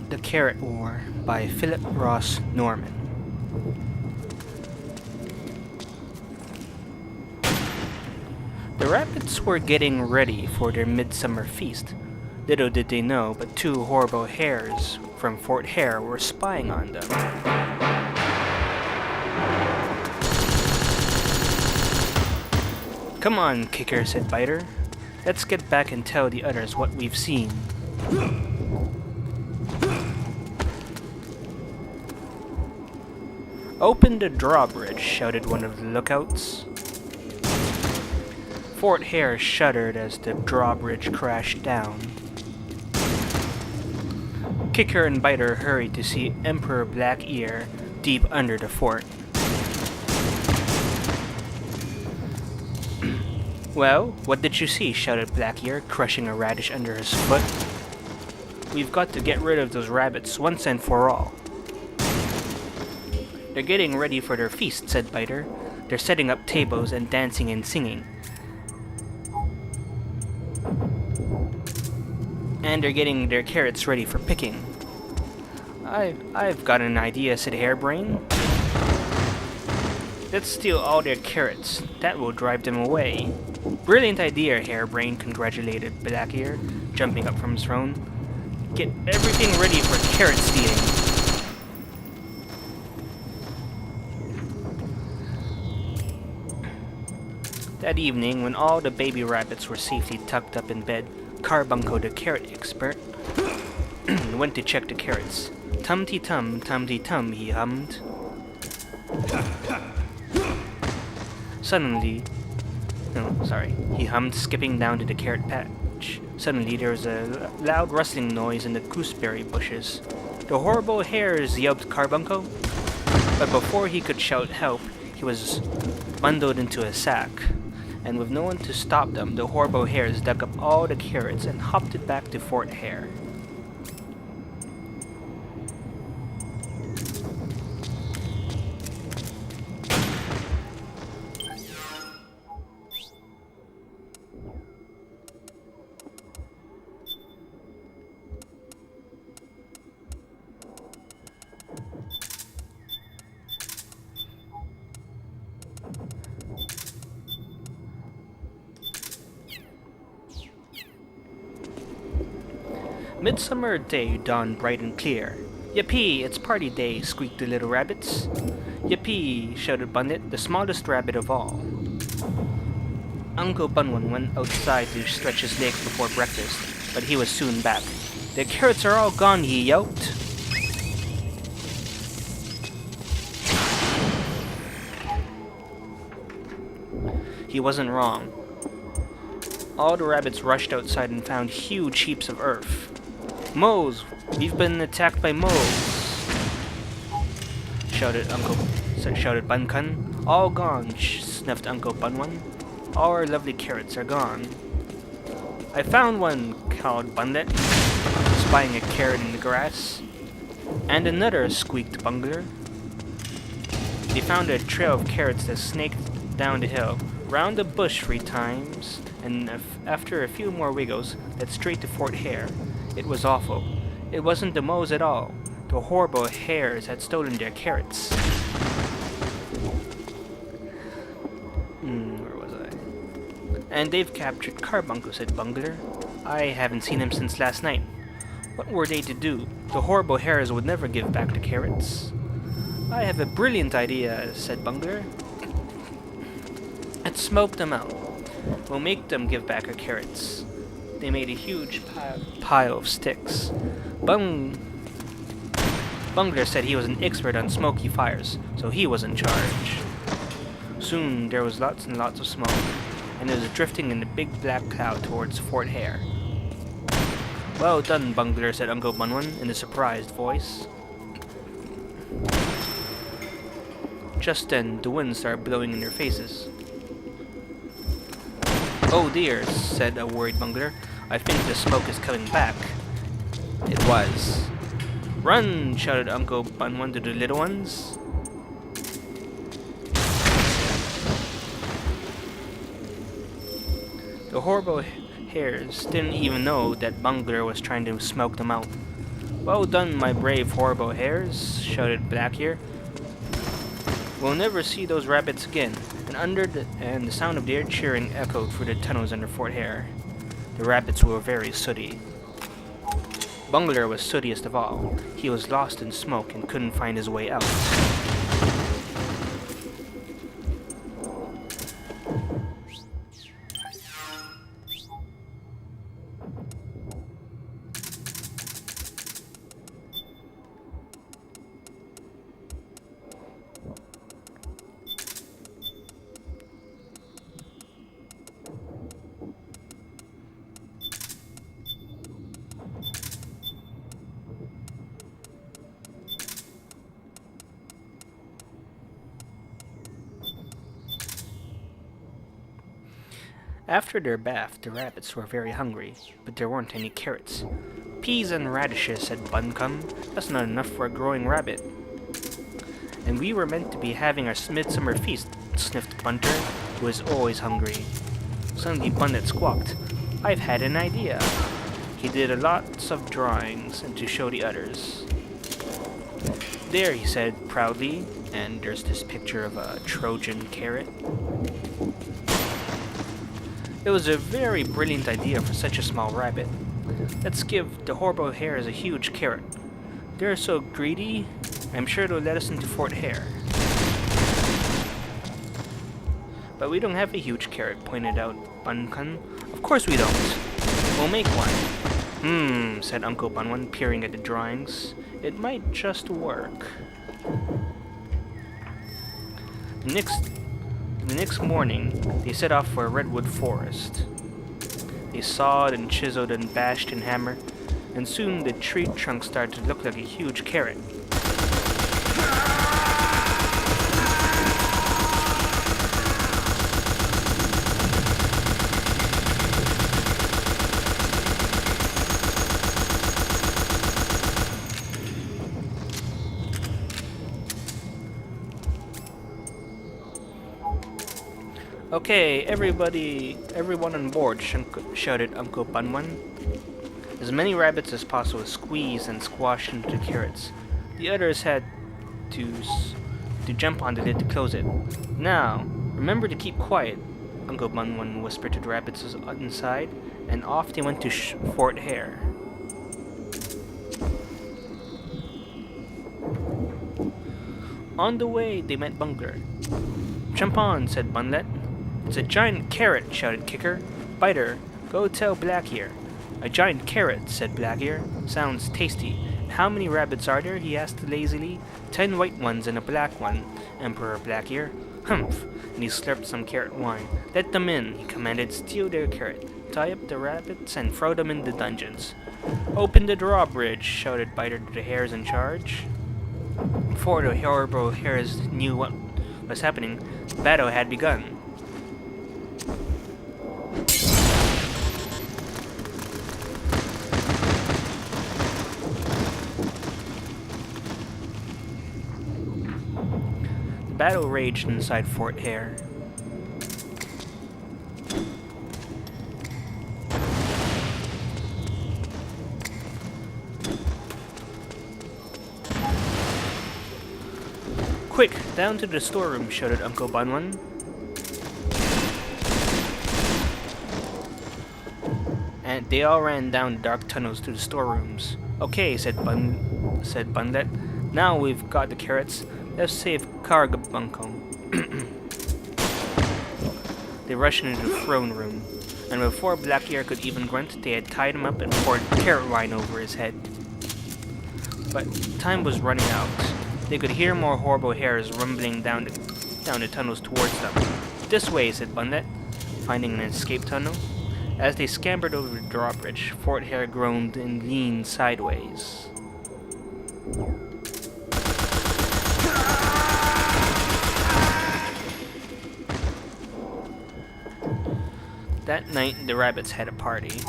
The Carrot War by Philip Norman. The rabbits were getting ready for their midsummer feast. Little did they know, but two horrible hares from Fort Hare were spying on them. "Come on, Kicker," said Biter. "Let's get back and tell the others what we've seen." "Open the drawbridge," shouted one of the lookouts. Fort Hare shuddered as the drawbridge crashed down. Kicker and Biter hurried to see Emperor Blackear deep under the fort. "Well, what did you see?" shouted Blackear, crushing a radish under his foot. "We've got to get rid of those rabbits once and for all." "They're getting ready for their feast," said Biter. "They're setting up tables and dancing and singing. And they're getting their carrots ready for picking." I've got an idea," said Harebrain. "Let's steal all their carrots. That will drive them away." "Brilliant idea, Harebrain," congratulated Blackear, jumping up from his throne. "Get everything ready for carrot stealing." That evening, when all the baby rabbits were safely tucked up in bed, Carbuncle, the carrot expert, went to check the carrots. "Tum-ti-tum, tum-ti-tum," he hummed. He hummed, skipping down to the carrot patch. Suddenly, there was a loud rustling noise in the gooseberry bushes. "The horrible hares!" yelped Carbuncle. But before he could shout help, he was bundled into a sack. And with no one to stop them, the horrible hares dug up all the carrots and hopped it back to Fort Hare. Midsummer Day dawned bright and clear. "Yippee! It's party day!" squeaked the little rabbits. "Yippee!" shouted Bunnet, the smallest rabbit of all. Uncle Bunwan went outside to stretch his legs before breakfast, but he was soon back. "The carrots are all gone," he yelped. He wasn't wrong. All the rabbits rushed outside and found huge heaps of earth. "Moles! We've been attacked by moles!" shouted Buncun. "All gone," sniffed Uncle Bunwan. "All our lovely carrots are gone." "I found one," called Bunlet, spying a carrot in the grass. "And another," squeaked Bungler. They found a trail of carrots that snaked down the hill, round the bush 3 times, and after a few more wiggles, led straight to Fort Hare. It was awful. It wasn't the moles at all. The horrible hares had stolen their carrots. Where was I? "And they've captured Carbuncle," said Bungler. "I haven't seen him since last night." "What were they to do? The horrible hares would never give back the carrots." "I have a brilliant idea," said Bungler. "Let's smoke them out. We'll make them give back our carrots." They made a huge pile of sticks. Bungler said he was an expert on smoky fires, so he was in charge. Soon there was lots and lots of smoke, and it was drifting in a big black cloud towards Fort Hare. "Well done, Bungler," said Uncle Bunwan in a surprised voice. Just then, the wind started blowing in their faces. "Oh dear," said a worried Bungler. "I think the smoke is coming back." It was. "Run!" shouted Uncle Bunwan to the little ones. The horrible hares didn't even know that Bungler was trying to smoke them out. Well done, my brave horrible hares, shouted Blackyear. We'll never see those rabbits again. And the sound of their cheering echoed through the tunnels under Fort Hare. The rabbits were very sooty. Bungler was sootiest of all. He was lost in smoke and couldn't find his way out. After their bath, the rabbits were very hungry, but there weren't any carrots. Peas and radishes, said Buncombe. That's not enough for a growing rabbit. And we were meant to be having our midsummer feast, sniffed Bunter, who was always hungry. Suddenly Bunnet squawked, I've had an idea. He did lots of drawings, and to show the others. There, he said proudly, and there's this picture of a Trojan carrot. It was a very brilliant idea for such a small rabbit. Let's give the horrible hares a huge carrot. They're so greedy, I'm sure they'll let us into Fort Hare. But we don't have a huge carrot, pointed out Buncombe. Of course we don't. We'll make one. Said Uncle Bunwan, peering at the drawings. It might just work. The next morning, they set off for a redwood forest. They sawed and chiseled and bashed and hammered, and soon the tree trunk started to look like a huge carrot. Okay, everyone on board, shouted Uncle Bunwan. As many rabbits as possible squeezed and squashed into the carrots. The others had to jump on the lid to close it. Now, remember to keep quiet, Uncle Bunwan whispered to the rabbits inside, and off they went to Fort Hare. On the way, they met Bungler. Jump on, said Bunlet. It's a giant carrot, shouted Kicker. Biter, go tell Blackyear. A giant carrot, said Blackyear. Sounds tasty. How many rabbits are there? He asked lazily. 10 white ones and a black one, Emperor Blackyear. Humph, and he slurped some carrot wine. Let them in, he commanded. Steal their carrot. Tie up the rabbits and throw them in the dungeons. Open the drawbridge, shouted Biter to the hares in charge. Before the horrible hares knew what was happening, the battle had begun. The battle raged inside Fort Hare. Quick, down to the storeroom, shouted Uncle Bunwan. And they all ran down the dark tunnels to the storerooms. Okay, said Bunlet. Now we've got the carrots. Let's save Cargabuncle. They rushed into the throne room, and before Blackyear could even grunt, they had tied him up and poured carrot wine over his head. But time was running out. They could hear more horrible hares rumbling down the tunnels towards them. This way, said Bunlet, finding an escape tunnel. As they scampered over the drawbridge, Fort Hare groaned and leaned sideways. That night, the rabbits had a party.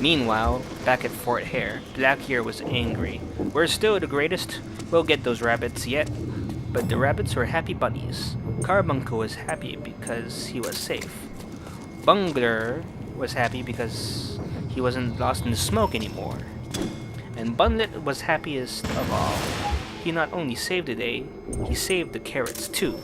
Meanwhile, back at Fort Hare, Blackyear was angry. We're still the greatest. We'll get those rabbits yet. But the rabbits were happy bunnies. Carbuncle was happy because he was safe. Bungler was happy because he wasn't lost in the smoke anymore. And Bunlet was happiest of all. He not only saved the day, he saved the carrots too.